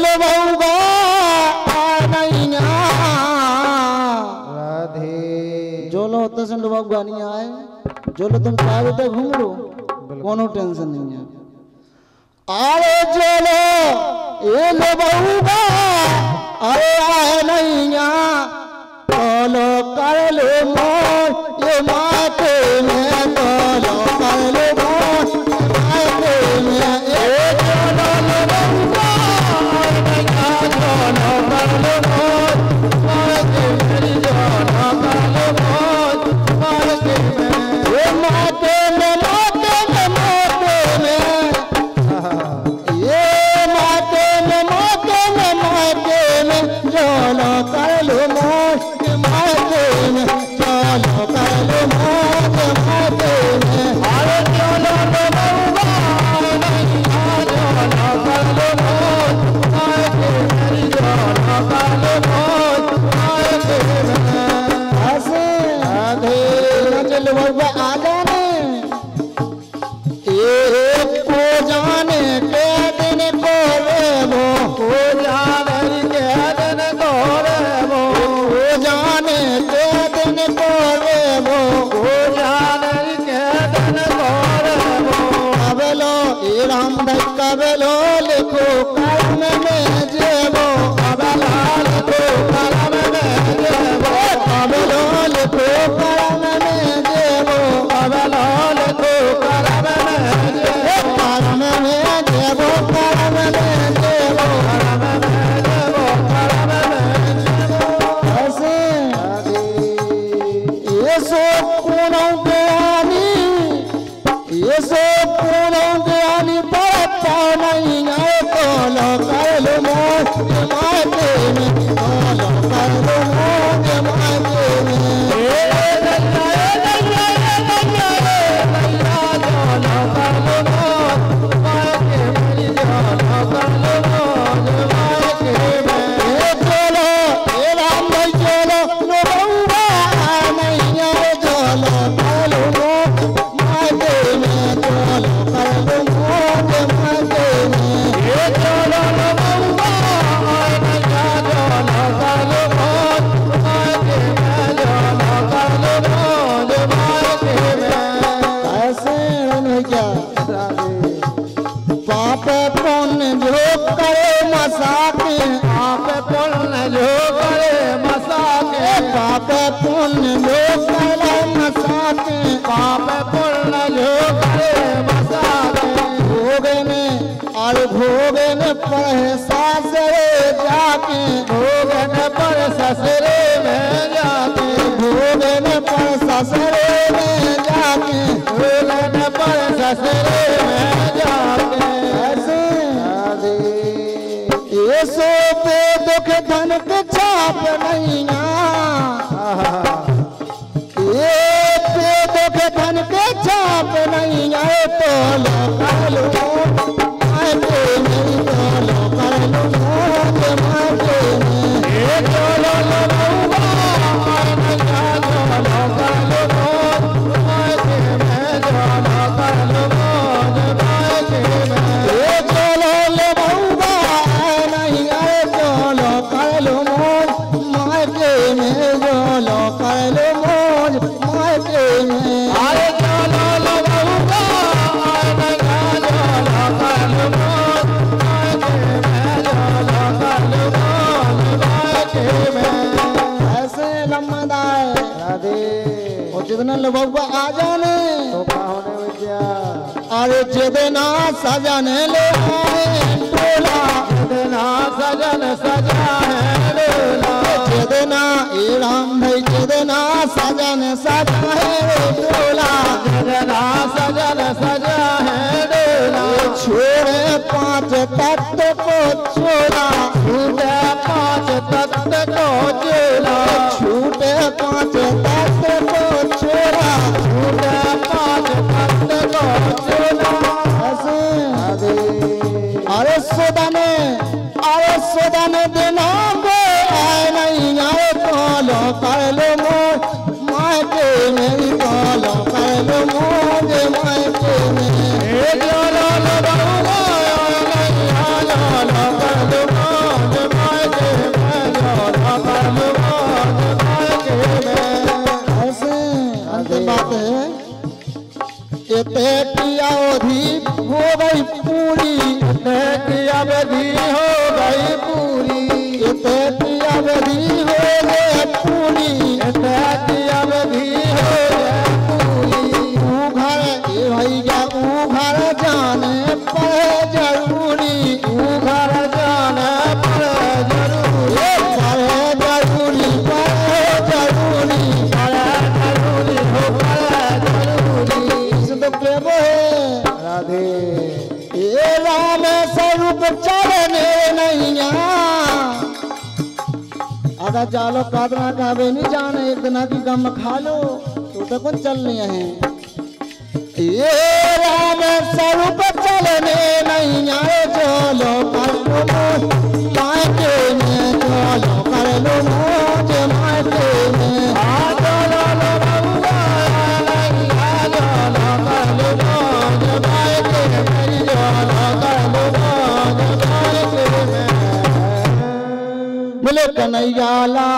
लो बहुगा नैया राधे जो लो होता से बहुगा नहीं आए जो लो तुम चाहे तो घूम लो कोनो टेंशन नहीं है अरे जो लो ये लो बहुगा अरे आए नैया बोलो कर लो मोर ये माथे में बोलो कर लो मोर माथे में ये बोलो लो बहुगा नैया बोलो कर लो मोर माथे में बोलो कर लो मोर माथे में ये माथे में माथे में माथे में ये माथे में माथे में माथे में बोलो कर लो मोर माथे में चलो कर लो मोर माथे में अरे चलो लो बहुगा नैया चलो कर लो मोर माथे में चलो कर लो मोर माथे में ऐसे आधे चलो बहुगा आ जाने एक को जाने के दिन को रे वो को जाने के दिन को रे वो को जाने के दिन को रे वो को जाने के दिन को रे वो कबलो राम भाई कबलो लिखो कलम में जेबो कबलो लिखो कलम में जेबो कबलो लिखो कलम में जेबो कबलो लिखो कलम में जेबो कलम में जेबो कलम में जेबो कलम में जेबो कलम में जेबो ऐसे ये सो कुनो ज्ञानी ये सो कुनो ज्ञानी पर नहीं है बोलो कर लो मोर माथे में बोलो कर लो मोर माथे में ए नैया बोलो कर लो मोर माथे में बोलो कर लो मोर माथे में ए चलो ए राम भाई चलो लो बहुगा नैया चलो कर लो मोर माथे में चलो कर लो मोर माथे में ए चलो लो बहुगा नैया चलो कर लो मोर माथे में चलो कर लो मोर माथे में ऐसे नहीं क्या पाप पुण्य जो करे मसाके पाप पुण्य जो करे मसाके पाप पुण्य जो करे मसाके पाप पुण्य जो करे मसाके भोगे में और भोगे में पढ़े सासरे जाके भोगे में पढ़े ससुरे में जाके भोगे में पढ़े ससुरे में जाके भोगे में पढ़े ससुरे में जाके ऐसे ये सो पे दुख धन के छाप नहीं ना ये पे दुख धन के छाप नहीं आए तो लो कर लो माथे में तो लो कर लो मोर माथे में ये चलो लो बहुगा नैया चलो कर लो मोर माथे में चलो कर लो मोर माथे में ये चलो लो बहुगा नैया चलो कर लो मोर माथे में चलो कर लो मोर माथे में अरे चलो लो बहुगा नैया चलो कर लो मोर माथे में चलो कर लो मोर माथे में ऐसे लम्बदाए राधे और जितना लो बहुगा आ जाने तो का होने विद्या अरे जितना सजन ले आए टोला जितना सजन सजा है डोला जितना ए राम भाई जितना सजन सजा है टोला जितना सजन सजा है डोला छोड़े पांच तत्व को छोड़ा छूटे पांच तत्व को चोला छूटे पांच तत्व को छोड़ा छूटे पांच तत्व को चोला ऐसे अरे सुदन दिनों को आए नहीं आए कॉलो कर लो मोर माथे में कॉलो कर लो मोर माथे में लो लो लो लो लो लो लो लो लो लो की अवधि हो गई पूरी, इतने की अवधि हो गई पूरी, इतने की अवधि हो गई पूरी। ऊ घर ए भैया ऊ घर जाने पर जरूरी, ऊ घर जाने पर जरूरी, पर जरूरी, पर जरूरी, हो पर जरूरी। इस तो प्रेम है राधे ये राम स्वरूप चरने नैया। अगर चालो कादना का वे नहीं जाने एक दिन की गम खा लो तो कौन चलने हैं। ये राम स्वरूप चलने नैया चलो कर लो मायके में, चलो कर लो मौज मायके में। चलो लो बबुआ नैया, चलो कर लो मौज मायके में, चलो कर लो मौज मायके में। बोले कन्हैया लाल।